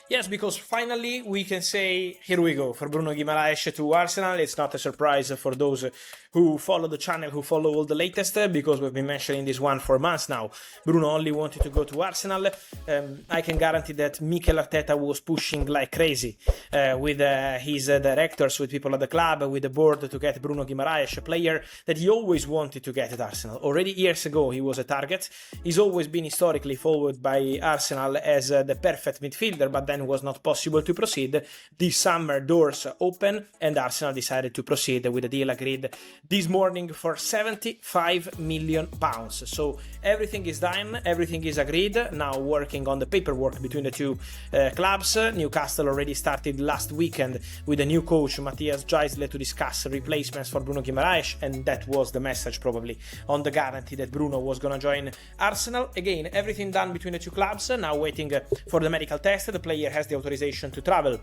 Yes, because finally we can say, here we go, for Bruno Guimaraes to Arsenal. It's not a surprise for those who follow the channel, who follow all the latest, because we've been mentioning this one for months now. Bruno only wanted to go to Arsenal. I can guarantee that Mikel Arteta was pushing like crazy with his directors, with people at the club, with the board to get Bruno Guimaraes, a player that he always wanted to get at Arsenal. Already years ago he was a target. He's always been historically followed by Arsenal as the perfect midfielder, but then was not possible to proceed. This summer doors open and Arsenal decided to proceed with a deal agreed this morning for £75 million. So everything is done, everything is agreed. Now working on the paperwork between the two clubs. Newcastle already started last weekend with a new coach, Matthias Geisler, to discuss replacements for Bruno Guimaraes, and that was the message probably on the guarantee that Bruno was going to join Arsenal. Again, everything done between the two clubs. Now waiting for the medical test. The player has the authorization to travel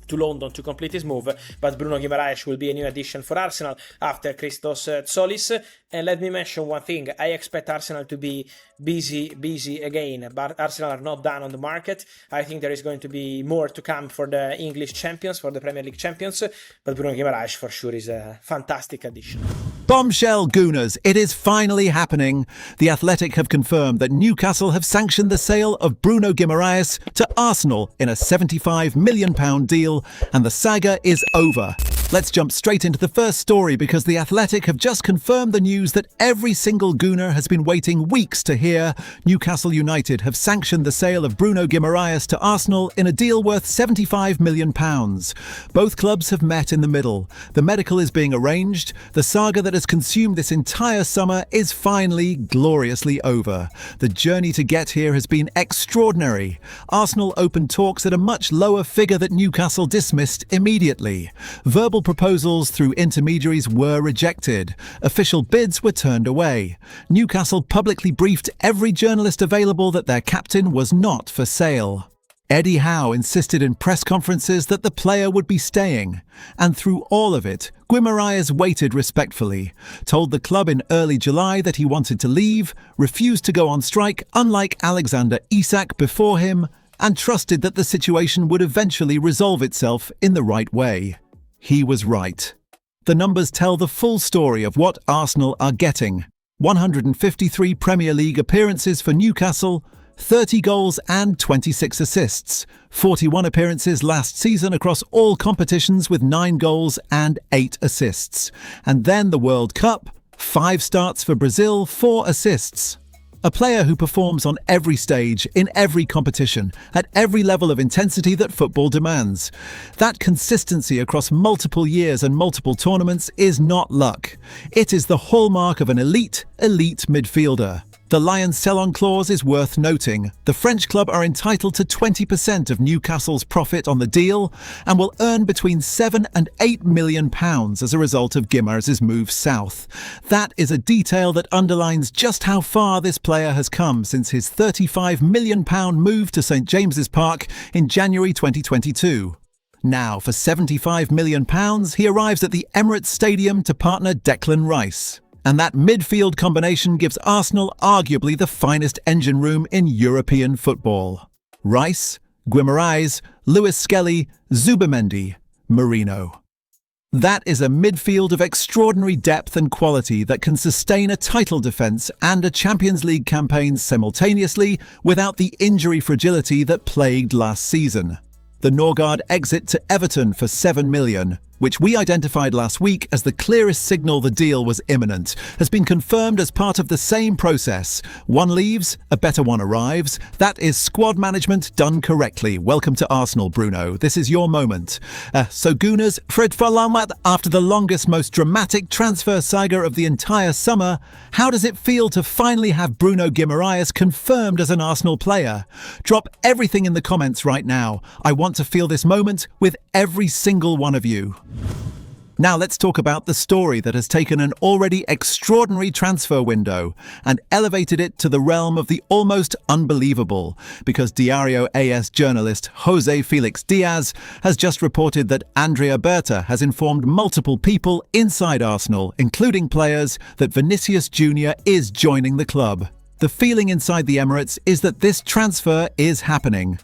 to London to complete his move, but Bruno Guimaraes will be a new addition for Arsenal after Christos Tsolis. And let me mention one thing, I expect Arsenal to be busy again, but Arsenal are not done on the market. I think there is going to be more to come for the English champions, for the Premier League champions, but Bruno Guimaraes for sure is a fantastic addition. Bombshell Gooners, it is finally happening. The Athletic have confirmed that Newcastle have sanctioned the sale of Bruno Guimaraes to Arsenal in a £75 million deal, and the saga is over. Let's jump straight into the first story because The Athletic have just confirmed the news that every single Gooner has been waiting weeks to hear. Newcastle United have sanctioned the sale of Bruno Guimaraes to Arsenal in a deal worth £75 million. Both clubs have met in the middle. The medical is being arranged. The saga that has consumed this entire summer is finally gloriously over. The journey to get here has been extraordinary. Arsenal opened talks at a much lower figure that Newcastle dismissed immediately. Verbal proposals through intermediaries were rejected. Official bids were turned away. Newcastle publicly briefed every journalist available that their captain was not for sale. Eddie Howe insisted in press conferences that the player would be staying. And through all of it, Guimaraes waited respectfully, told the club in early July that he wanted to leave, refused to go on strike unlike Alexander Isak before him, and trusted that the situation would eventually resolve itself in the right way. He was right. The numbers tell the full story of what Arsenal are getting. 153 Premier League appearances for Newcastle, 30 goals and 26 assists, 41 appearances last season across all competitions with 9 goals and 8 assists. And then the World Cup, 5 starts for Brazil, 4 assists. A player who performs on every stage, in every competition, at every level of intensity that football demands. That consistency across multiple years and multiple tournaments is not luck. It is the hallmark of an elite midfielder. The Lions sell-on clause is worth noting. The French club are entitled to 20% of Newcastle's profit on the deal and will earn between £7 and £8 million as a result of Guimarães' move south. That is a detail that underlines just how far this player has come since his £35 million move to St James's Park in January 2022. Now, for £75 million, he arrives at the Emirates Stadium to partner Declan Rice. And that midfield combination gives Arsenal arguably the finest engine room in European football. Rice, Guimaraes, Lewis Skelly, Zubimendi, Marino. That is a midfield of extraordinary depth and quality that can sustain a title defence and a Champions League campaign simultaneously without the injury fragility that plagued last season. The Norgard exit to Everton for £7 million, which we identified last week as the clearest signal the deal was imminent, has been confirmed as part of the same process. One leaves, a better one arrives. That is squad management done correctly. Welcome to Arsenal, Bruno. This is your moment. So Gooners, Fred Farlamat, after the longest, most dramatic transfer saga of the entire summer, how does it feel to finally have Bruno Guimaraes confirmed as an Arsenal player? Drop everything in the comments right now. I want to feel this moment with every single one of you. Now let's talk about the story that has taken an already extraordinary transfer window and elevated it to the realm of the almost unbelievable, because Diario AS journalist Jose Felix Diaz has just reported that Andrea Berta has informed multiple people inside Arsenal, including players, that Vinicius Jr is joining the club. The feeling inside the Emirates is that this transfer is happening.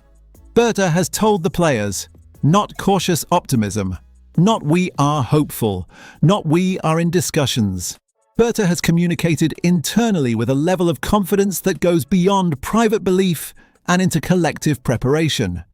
Berta has told the players, not cautious optimism, not we are hopeful, not we are in discussions. Berta has communicated internally with a level of confidence that goes beyond private belief and into collective preparation.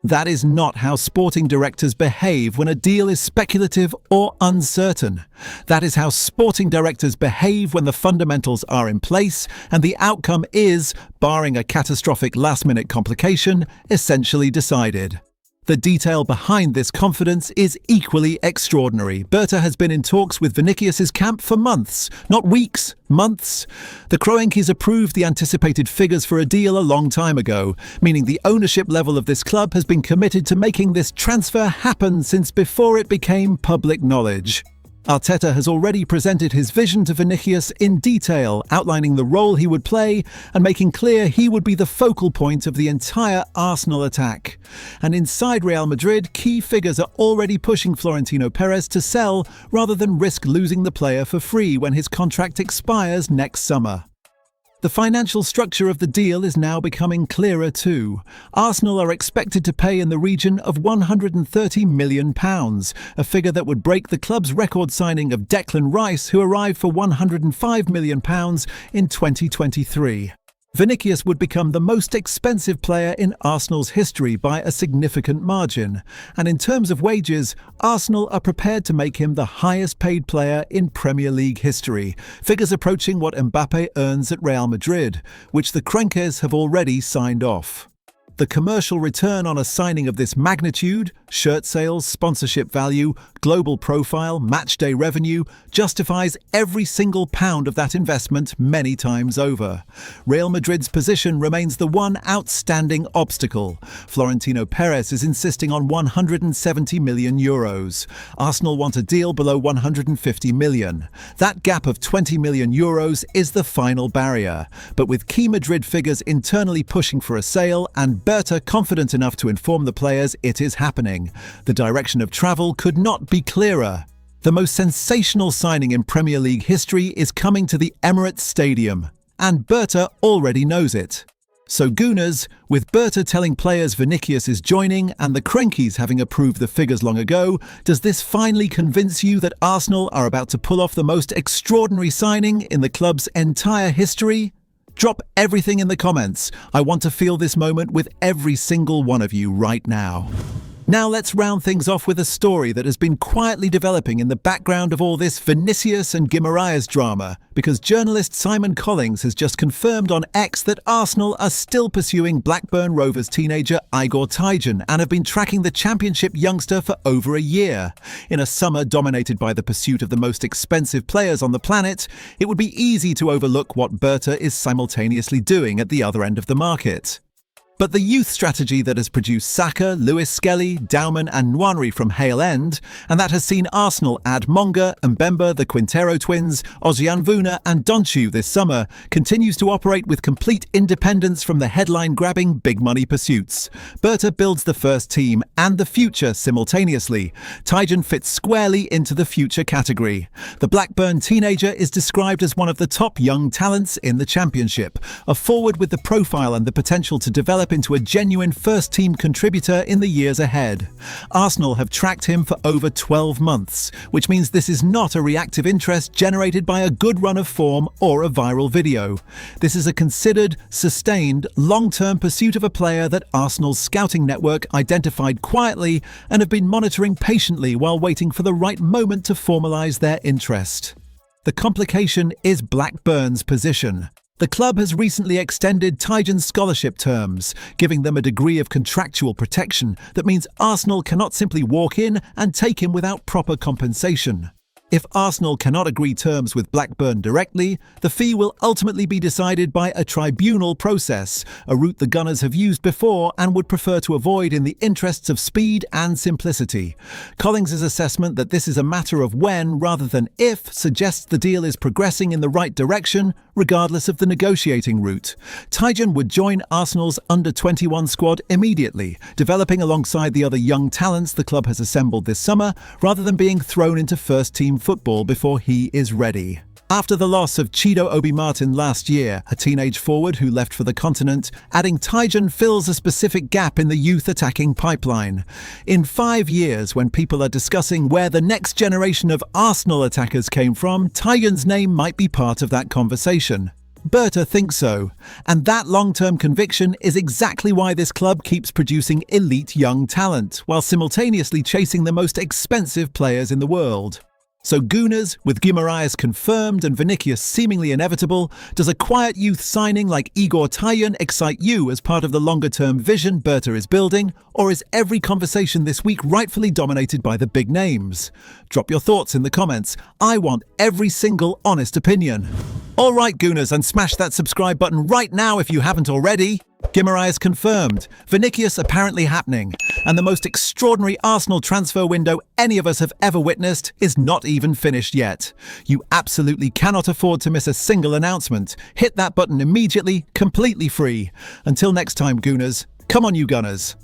That is not how sporting directors behave when a deal is speculative or uncertain. That is how sporting directors behave when the fundamentals are in place and the outcome is, barring a catastrophic last-minute complication, essentially decided. The detail behind this confidence is equally extraordinary. Berta has been in talks with Vinicius' camp for months, not weeks, months. The Kroenkes approved the anticipated figures for a deal a long time ago, meaning the ownership level of this club has been committed to making this transfer happen since before it became public knowledge. Arteta has already presented his vision to Vinicius in detail, outlining the role he would play and making clear he would be the focal point of the entire Arsenal attack. And inside Real Madrid, key figures are already pushing Florentino Perez to sell rather than risk losing the player for free when his contract expires next summer. The financial structure of the deal is now becoming clearer too. Arsenal are expected to pay in the region of £130 million, a figure that would break the club's record signing of Declan Rice, who arrived for £105 million in 2023. Vinicius would become the most expensive player in Arsenal's history by a significant margin, and in terms of wages, Arsenal are prepared to make him the highest paid player in Premier League history, figures approaching what Mbappe earns at Real Madrid, which the Kroenkes have already signed off. The commercial return on a signing of this magnitude, shirt sales, sponsorship value, global profile, matchday revenue, justifies every single pound of that investment many times over. Real Madrid's position remains the one outstanding obstacle. Florentino Perez is insisting on €170 million. Arsenal want a deal below €150 million. That gap of €20 million is the final barrier. But with key Madrid figures internally pushing for a sale and Berta confident enough to inform the players it is happening, the direction of travel could not be clearer. The most sensational signing in Premier League history is coming to the Emirates Stadium, and Berta already knows it. So Gooners, with Berta telling players Vinicius is joining and the Kroenkes having approved the figures long ago, does this finally convince you that Arsenal are about to pull off the most extraordinary signing in the club's entire history? Drop everything in the comments. I want to feel this moment with every single one of you right now. Now let's round things off with a story that has been quietly developing in the background of all this Vinicius and Guimaraes drama, because journalist Simon Collins has just confirmed on X that Arsenal are still pursuing Blackburn Rovers teenager Igor Tyjon and have been tracking the championship youngster for over a year. In a summer dominated by the pursuit of the most expensive players on the planet, it would be easy to overlook what Berta is simultaneously doing at the other end of the market. But the youth strategy that has produced Saka, Lewis Skelly, Dowman and Nwaneri from Hale End, and that has seen Arsenal add Monga, Mbemba, the Quintero twins, Ozianvuna and Donchu this summer, continues to operate with complete independence from the headline-grabbing big-money pursuits. Berta builds the first team and the future simultaneously. Tyjon fits squarely into the future category. The Blackburn teenager is described as one of the top young talents in the championship, a forward with the profile and the potential to develop into a genuine first-team contributor in the years ahead. Arsenal have tracked him for over 12 months, which means this is not a reactive interest generated by a good run of form or a viral video. This is a considered, sustained, long-term pursuit of a player that Arsenal's scouting network identified quietly and have been monitoring patiently while waiting for the right moment to formalise their interest. The complication is Blackburn's position. The club has recently extended Tyjon's scholarship terms, giving them a degree of contractual protection that means Arsenal cannot simply walk in and take him without proper compensation. If Arsenal cannot agree terms with Blackburn directly, the fee will ultimately be decided by a tribunal process, a route the Gunners have used before and would prefer to avoid in the interests of speed and simplicity. Collins' assessment that this is a matter of when rather than if suggests the deal is progressing in the right direction, regardless of the negotiating route. Tyjon would join Arsenal's under-21 squad immediately, developing alongside the other young talents the club has assembled this summer, rather than being thrown into first-team football before he is ready. After the loss of Chido Obi Martin last year, a teenage forward who left for the continent, adding Tyjon fills a specific gap in the youth attacking pipeline. In 5 years, when people are discussing where the next generation of Arsenal attackers came from, Tyjon's name might be part of that conversation. Berta thinks so, and that long-term conviction is exactly why this club keeps producing elite young talent, while simultaneously chasing the most expensive players in the world. So Gooners, with Guimaraes confirmed and Vinicius seemingly inevitable, does a quiet youth signing like Igor Tyjon excite you as part of the longer-term vision Berta is building, or is every conversation this week rightfully dominated by the big names? Drop your thoughts in the comments. I want every single honest opinion. All right, Gooners, and smash that subscribe button right now if you haven't already. Guimaraes confirmed, Vinicius apparently happening, and the most extraordinary Arsenal transfer window any of us have ever witnessed is not even finished yet. You absolutely cannot afford to miss a single announcement. Hit that button immediately, completely free. Until next time, Gooners, come on you Gunners.